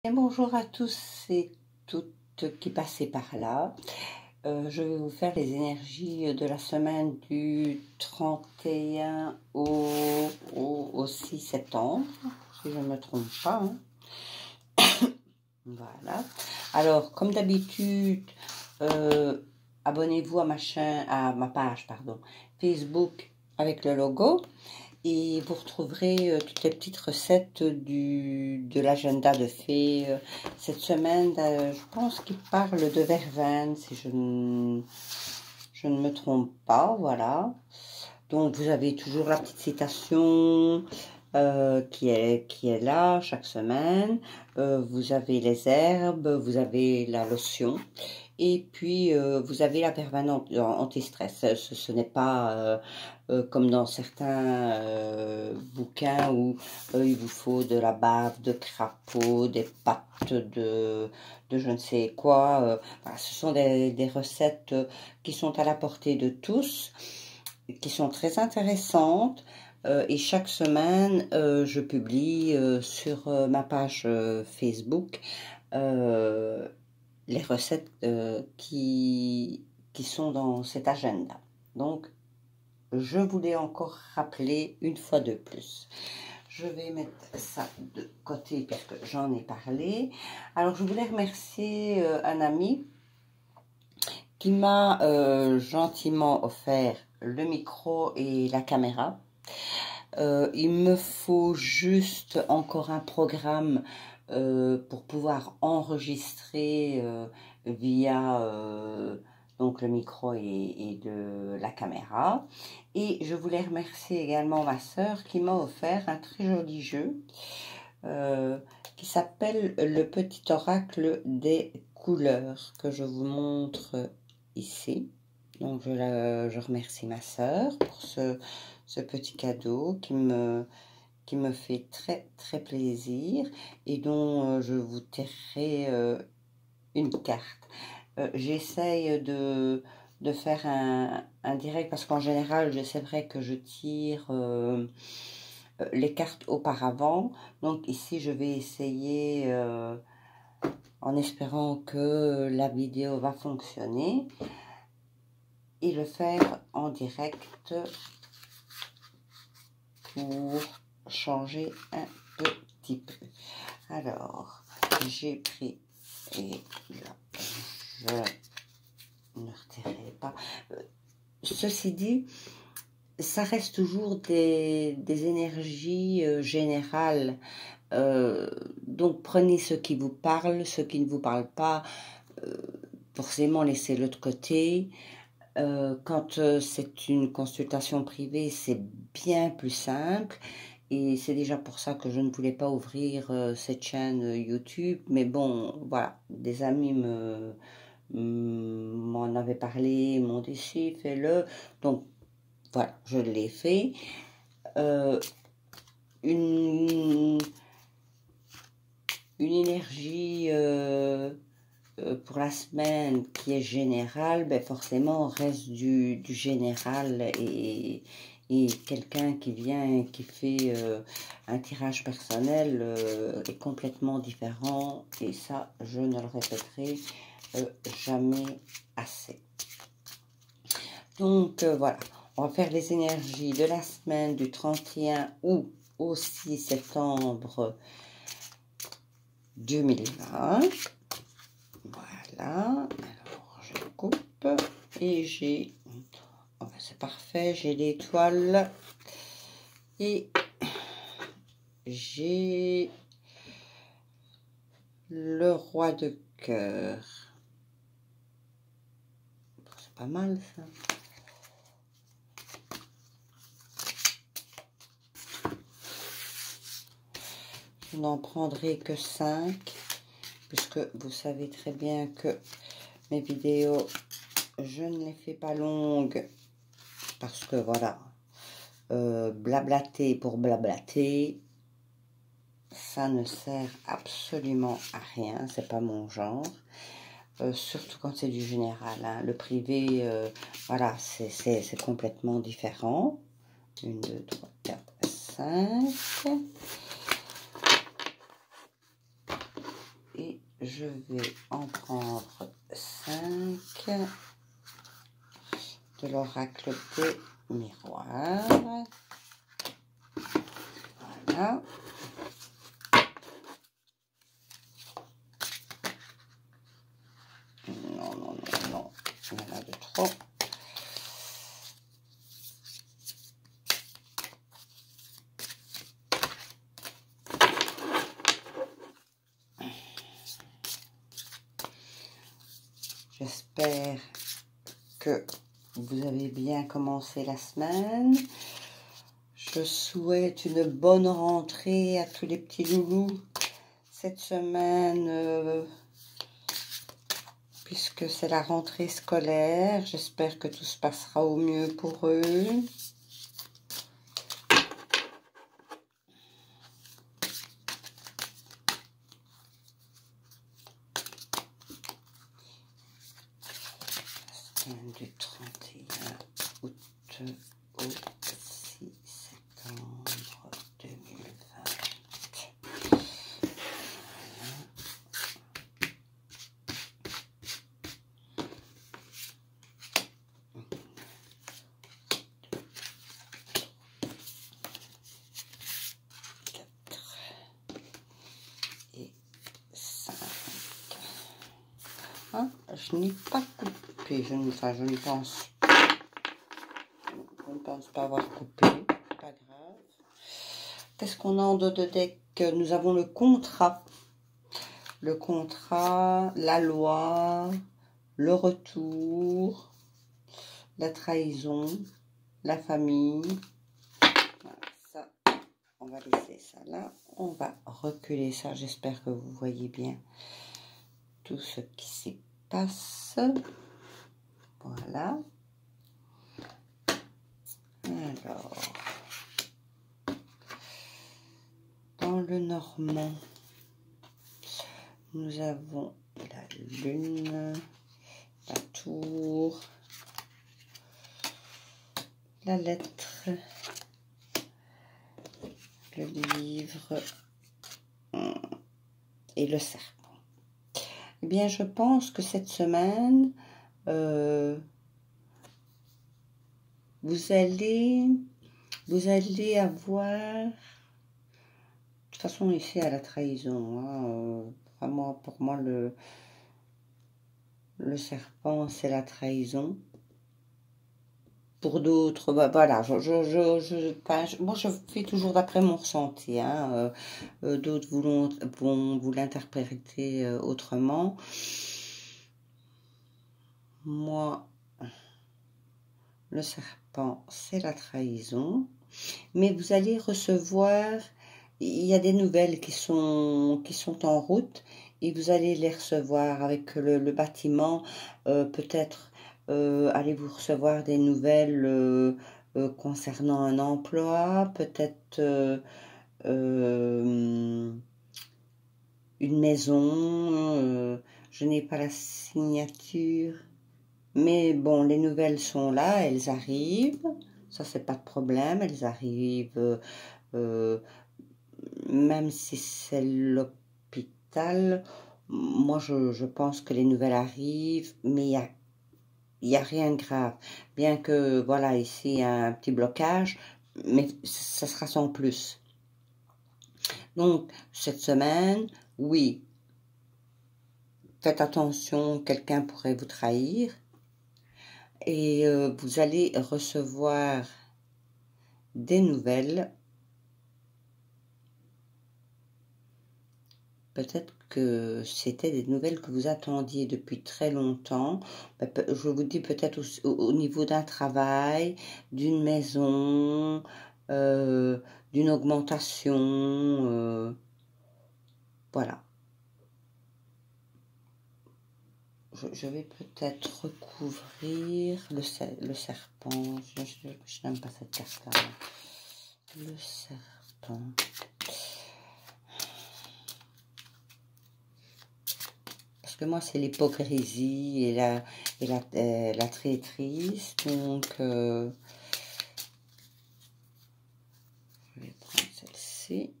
Et bonjour à tous et toutes qui passez par là. Je vais vous faire les énergies de la semaine du 31 au 6 septembre, si je ne me trompe pas. Voilà. Alors, comme d'habitude, abonnez-vous à ma page, Facebook avec le logo. Et vous retrouverez toutes les petites recettes de l'agenda de fée. Cette semaine, je pense qu'il parle de verveine, si je ne me trompe pas. Voilà. Donc, vous avez toujours la petite citation qui est là chaque semaine. Vous avez les herbes, vous avez la lotion. Et puis, vous avez la verveine anti-stress. Ce n'est pas comme dans certains bouquins où il vous faut de la bave de crapaud, des pattes de je ne sais quoi. Voilà, ce sont des recettes qui sont à la portée de tous, qui sont très intéressantes. Et chaque semaine, je publie sur ma page Facebook les recettes qui sont dans cet agenda. Donc, je voulais encore rappeler une fois de plus. Je vais mettre ça de côté puisque j'en ai parlé. Alors, je voulais remercier un ami qui m'a gentiment offert le micro et la caméra. Il me faut juste encore un programme pour pouvoir enregistrer via donc le micro et de la caméra. Et je voulais remercier également ma sœur qui m'a offert un très joli jeu qui s'appelle le petit oracle des couleurs, que je vous montre ici. Donc je remercie ma sœur pour ce petit cadeau qui me fait très très plaisir et dont je vous tirerai une carte. J'essaye de faire un direct parce qu'en général, c'est vrai que je tire les cartes auparavant. Donc ici, je vais essayer en espérant que la vidéo va fonctionner et le faire en direct pour changer un petit peu. Alors, j'ai pris et là, je ne retirerai pas. Ceci dit, ça reste toujours des énergies générales. Donc, prenez ce qui vous parle, ce qui ne vous parle pas, forcément laissez-le de côté. Quand c'est une consultation privée, c'est bien plus simple. Et c'est déjà pour ça que je ne voulais pas ouvrir cette chaîne YouTube. Mais bon, voilà, des amis m'en avaient parlé, m'ont dit si, fais-le. Donc, voilà, je l'ai fait. Une énergie pour la semaine qui est générale, ben forcément, on reste du général et quelqu'un qui vient et qui fait un tirage personnel est complètement différent et ça, je ne le répéterai jamais assez. Donc, voilà, on va faire les énergies de la semaine du 31 août au 6 septembre 2020. Voilà, alors je coupe et j'ai, oh ben c'est parfait, j'ai l'étoile et j'ai le roi de cœur. C'est pas mal ça. Je n'en prendrai que 5 puisque vous savez très bien que mes vidéos, je ne les fais pas longues parce que voilà, blablater pour blablater, ça ne sert absolument à rien, c'est pas mon genre. Surtout quand c'est du général, hein. Le privé, voilà, c'est complètement différent. 1, 2, 3, 4, 5. je vais en prendre 5 de l'oracle des miroirs. Voilà. Non, non, non, non, il y en a de trop. J'espère que vous avez bien commencé la semaine. Je souhaite une bonne rentrée à tous les petits loulous cette semaine, puisque c'est la rentrée scolaire. J'espère que tout se passera au mieux pour eux. Du 31 août au 6 septembre 2020. Et 5. Hein, je n'ai pas coupé, je ne pense pas avoir coupé, pas grave. Qu'est-ce qu'on a en dos de deck? Nous avons le contrat, la loi, le retour, la trahison, la famille. Voilà, ça, on va laisser ça là. On va reculer ça. J'espère que vous voyez bien tout ce qui s'y passe. Voilà. Alors, dans le normand, nous avons la lune, la tour, la lettre, le livre et le serpent. Eh bien, je pense que cette semaine, vous allez avoir... De toute façon, ici, à la trahison, hein, vraiment, pour moi, le serpent, c'est la trahison. Pour d'autres, bah, voilà, moi, je fais toujours d'après mon ressenti, hein, d'autres vont vous l'interpréter autrement. Moi, le serpent, c'est la trahison. Mais vous allez recevoir, il y a des nouvelles qui sont en route et vous allez les recevoir avec le bâtiment. Peut-être allez-vous recevoir des nouvelles concernant un emploi, peut-être une maison. Je n'ai pas la signature. Mais bon, les nouvelles sont là, elles arrivent. Ça, c'est pas de problème. Elles arrivent, même si c'est l'hôpital. Moi, je pense que les nouvelles arrivent, mais il y a rien de grave. Bien que, voilà, ici, il y a un petit blocage, mais ça sera sans plus. Donc, cette semaine, oui, faites attention, quelqu'un pourrait vous trahir. Et vous allez recevoir des nouvelles. Peut-être que c'était des nouvelles que vous attendiez depuis très longtemps. Je vous dis peut-être au niveau d'un travail, d'une maison, d'une augmentation. Voilà. Je vais peut-être recouvrir le serpent. Je n'aime pas cette carte-là. Le serpent. Parce que moi, c'est l'hypocrisie et la traîtrise. Donc, je vais prendre celle-ci.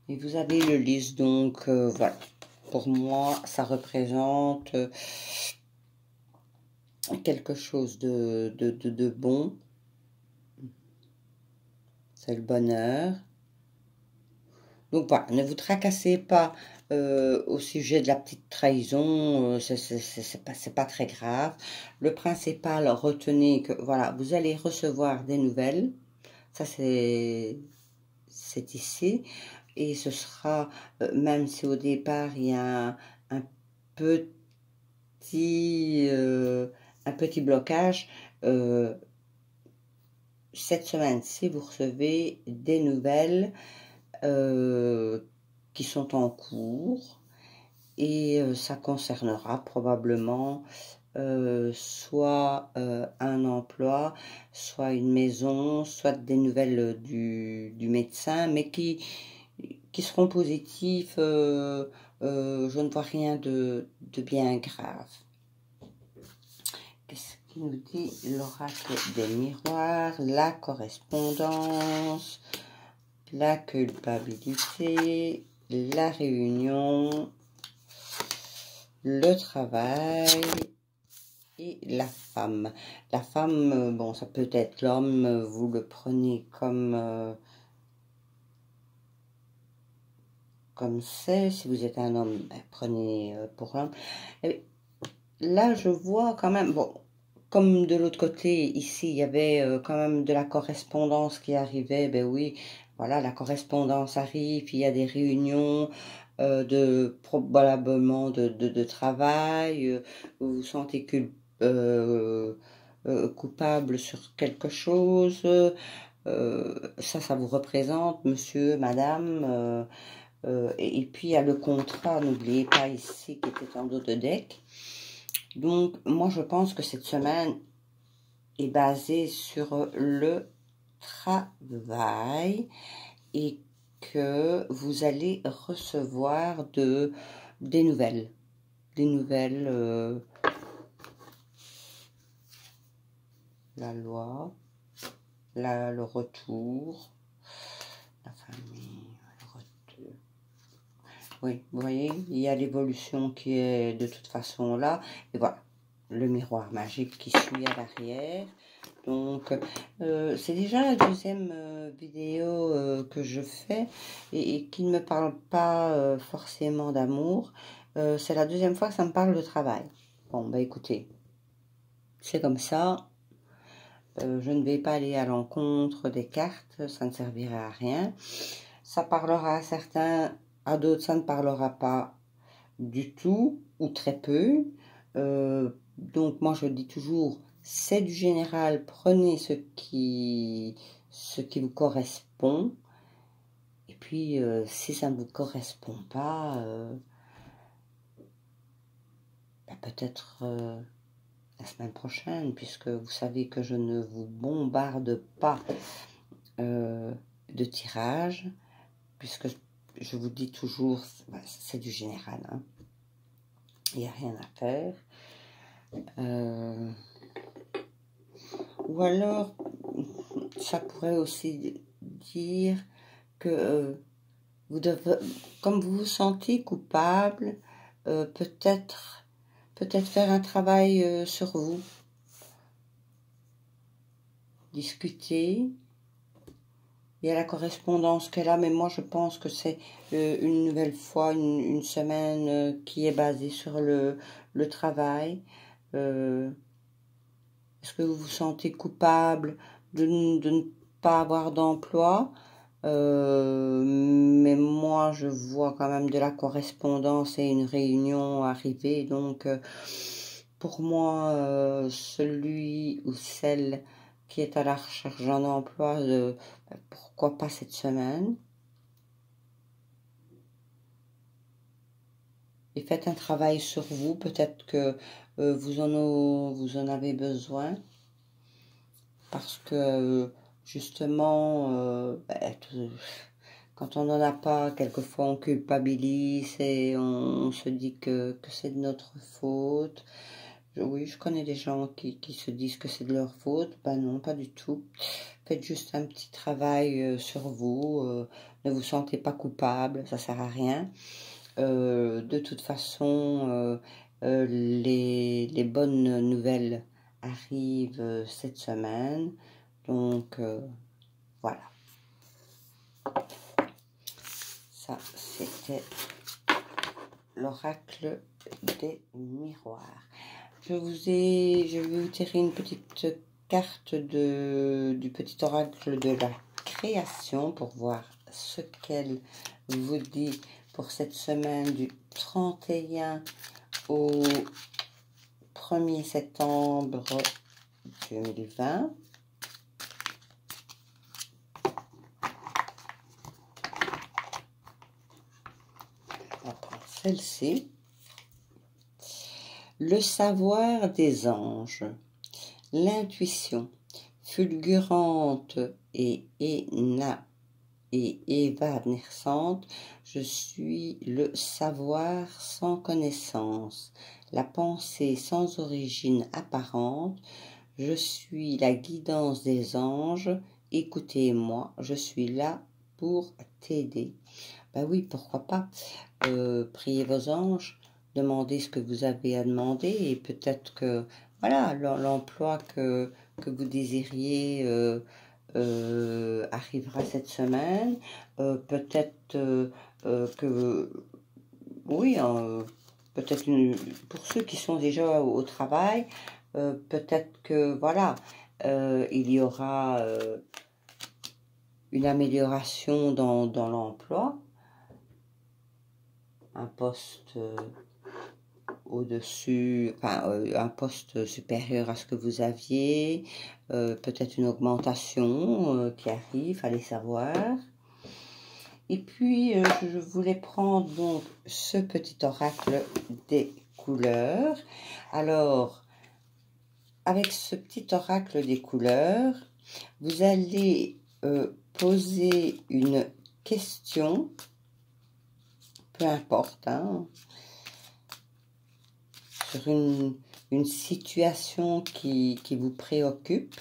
Et vous avez le lys, donc voilà. Pour moi, ça représente quelque chose de bon. C'est le bonheur. Donc voilà, ne vous tracassez pas au sujet de la petite trahison, c'est pas très grave. Le principal, retenez que voilà, vous allez recevoir des nouvelles. Ça, c'est ici. Et ce sera, même si au départ, il y a un petit, un petit blocage, cette semaine-ci, vous recevez des nouvelles qui sont en cours. Et ça concernera probablement soit un emploi, soit une maison, soit des nouvelles du médecin, mais qui seront positifs. Je ne vois rien de bien grave. Qu'est-ce qu'il nous dit l'oracle des miroirs? La correspondance, la culpabilité, la réunion, le travail et la femme. La femme, bon, ça peut être l'homme, vous le prenez comme c'est. Si vous êtes un homme, ben, prenez pour l'homme. Là, je vois quand même, bon, comme de l'autre côté, ici, il y avait quand même de la correspondance qui arrivait, ben oui, voilà, la correspondance arrive, il y a des réunions, probablement de travail, vous vous sentez coupable sur quelque chose, ça vous représente, monsieur, madame, et puis il y a le contrat, n'oubliez pas ici, qui était en dos de deck. Donc, moi, je pense que cette semaine est basée sur le travail et que vous allez recevoir des nouvelles. Des nouvelles, la loi, le retour, la famille, le retour. Oui, vous voyez, il y a l'évolution qui est de toute façon là. Et voilà, le miroir magique qui suit à l'arrière. Donc, c'est déjà la deuxième vidéo que je fais et qui ne me parle pas forcément d'amour. C'est la deuxième fois que ça me parle de travail. Bon, bah écoutez, c'est comme ça. Je ne vais pas aller à l'encontre des cartes, ça ne servira à rien. Ça parlera à certains, à d'autres ça ne parlera pas du tout ou très peu. Donc moi je dis toujours, c'est du général, prenez ce qui vous correspond. Et puis si ça ne vous correspond pas, ben peut-être la semaine prochaine, puisque vous savez que je ne vous bombarde pas de tirage, puisque je vous dis toujours, c'est du général, hein. Il n'y a rien à faire. Ou alors, ça pourrait aussi dire que vous devez, comme vous vous sentez coupable, peut-être faire un travail sur vous, discuter. Il y a la correspondance qu'elle a, mais moi je pense que c'est une nouvelle fois, une semaine qui est basée sur le travail. Est-ce que vous vous sentez coupable de ne pas avoir d'emploi? Mais moi, je vois quand même de la correspondance et une réunion arriver. Donc, pour moi, celui ou celle qui est à la recherche d'un emploi, pourquoi pas cette semaine? Et faites un travail sur vous. Peut-être que vous en avez besoin. Parce que justement, quand on n'en a pas, quelquefois on culpabilise et on se dit que c'est de notre faute. Oui, je connais des gens qui se disent que c'est de leur faute. Ben non, pas du tout. Faites juste un petit travail sur vous. Ne vous sentez pas coupable, ça sert à rien. De toute façon, les bonnes nouvelles arrivent cette semaine. Donc, voilà. Ça, c'était l'oracle des miroirs. Je vais vous tirer une petite carte du petit oracle de la création pour voir ce qu'elle vous dit pour cette semaine du 31 au 1er septembre 2020. On va prendre celle-ci. Le savoir des anges, l'intuition fulgurante et évanescente, je suis le savoir sans connaissance, la pensée sans origine apparente, je suis la guidance des anges, écoutez-moi, je suis là pour t'aider. Ben oui, pourquoi pas, priez vos anges, demandez ce que vous avez à demander et peut-être que, voilà, l'emploi que vous désiriez arrivera cette semaine. Peut-être que, oui, peut-être pour ceux qui sont déjà au travail, peut-être que, voilà, il y aura une amélioration dans l'emploi, un poste au-dessus, enfin un poste supérieur à ce que vous aviez, peut-être une augmentation qui arrive, fallait savoir. Et puis je voulais prendre donc ce petit oracle des couleurs. Alors, avec ce petit oracle des couleurs, vous allez poser une question, peu importe, hein, sur une situation qui vous préoccupe.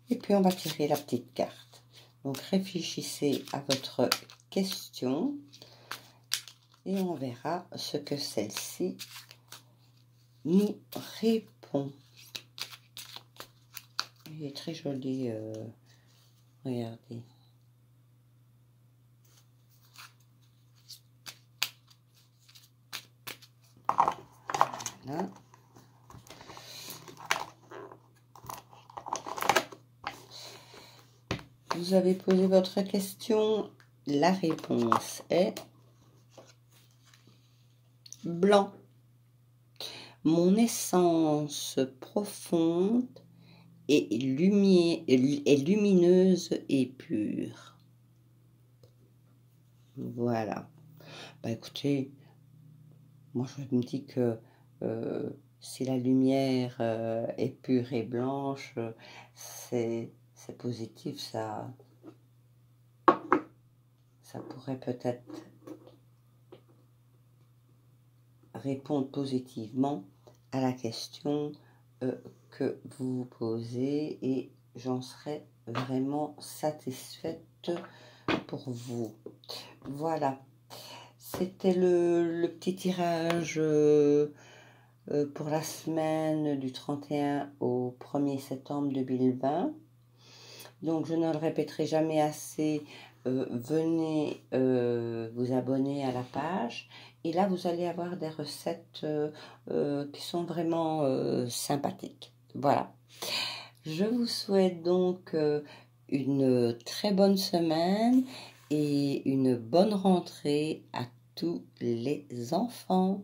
Et puis on va tirer la petite carte. Donc réfléchissez à votre question et on verra ce que celle-ci nous répond. Il est très joli, regardez. Voilà. Vous avez posé votre question, la réponse est blanc. Mon essence profonde est lumineuse et pure. Voilà. Bah écoutez, moi je me dis que si la lumière est pure et blanche, c'est positif, ça pourrait peut-être répondre positivement à la question que vous vous posez et j'en serais vraiment satisfaite pour vous. Voilà, c'était le petit tirage pour la semaine du 31 au 1er septembre 2020. Donc je ne le répéterai jamais assez, venez vous abonner à la page et là vous allez avoir des recettes qui sont vraiment sympathiques. Voilà, je vous souhaite donc une très bonne semaine et une bonne rentrée à tous les enfants.